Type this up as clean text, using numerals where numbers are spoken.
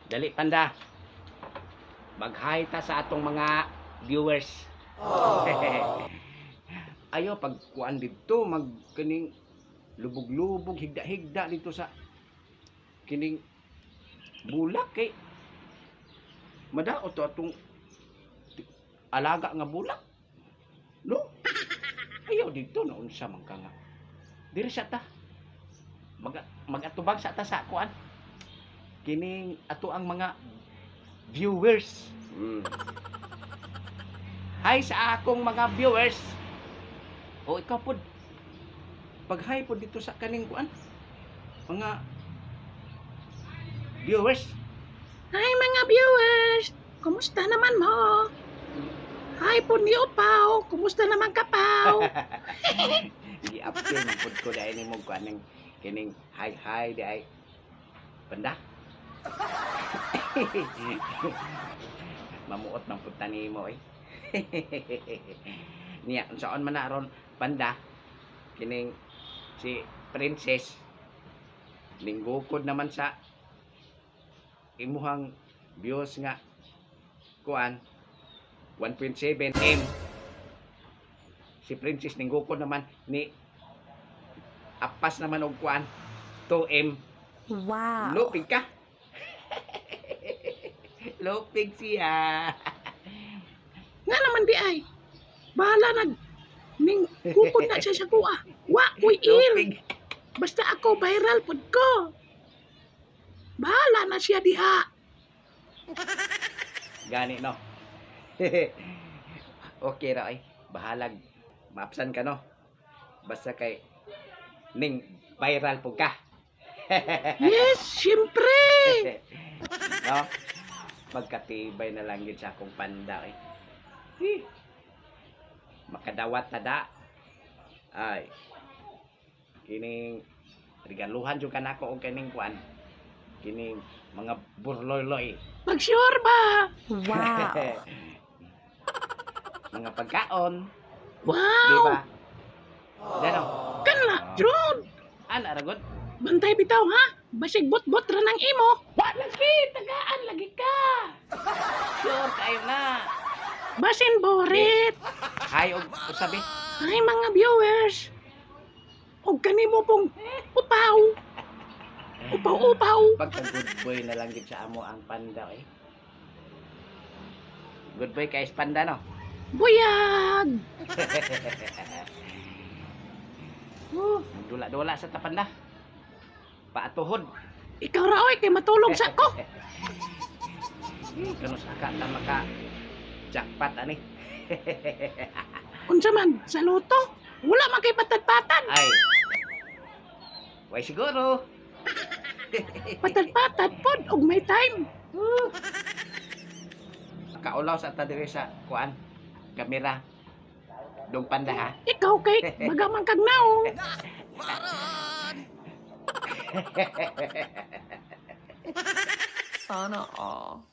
Dali panda. Mag-hi ta sa atong mga viewers. Ayo pag kuan dito mag kining lubog-lubog higda-higda dito sa kining bulak kay madaot to atong alaga nga bulak. No? Ayaw dito na unsa man ka nga. Diri sa ta. Magatubag sa ta sa kuan. Kining ato ang mga viewers. Hi sa akong mga viewers. O ikaw pod. Pag-hi pod dito sa kaning kuan. Mga viewers. Hi mga viewers! Kumusta naman mo? Hi po ni Upaw! Kumusta naman ka, Paw? Di apil man pod ko dai nimo kuan ning kining hi dai. Panda. Mamuot man pud nimo eh. Niya unsaon man na ron panda kining si Princess linggukod naman sa imuhang views nga kuan 1.7 M. Si Princess linggukod naman ni apas naman og kuan 2 M. Wow. Lupig ka. Lupig siya. Nga naman di ay. Bahala nag ning kukod na siya sa kuha. Wa, uy, il. Lupig. Basta ako viral pod ko. Bahala na siya diha. Gani no. Okay ra ay. Bahalag maapsan ka no. Basta kay ning viral pug ka. Yes, syempre. No? Magkatibay na lang yun sa akong panda eh. Makadawat tada. Ay. Kining regaluhan jud kanako og kining kuan. Kining mga burloy-loy. Pag sure ba? Wow. Mga pagkaon, di Wow. ba? Dano. Kanla, Jud. Ana ra gud. Bantay bitaw ha. Basig bot-bot ra ng imo. Wa lagi, tagaan lagi ka. Sure kayo na. Basin borit. Hay og usabi. Ay mga viewers. Og kanimo pong upaw. Upaw-upaw. Pagka good boy na lang gid sa amo ang panda eh. Good boy kay panda no. Buyag. Dula-dula sa tapanda. Paatuhod. Ikaw ra oy kay matulog sa ko. Kano sa ka ta maka jackpot ani. Unsa man sa loto? Wala man kay patad-patad. Ay. Way siguro. Patad-patad pod og may time. Kaulaw sa ta diri sa kuan. Kamera. Dong panda ha. Ikaw kay bagaman kag naong. Sana all.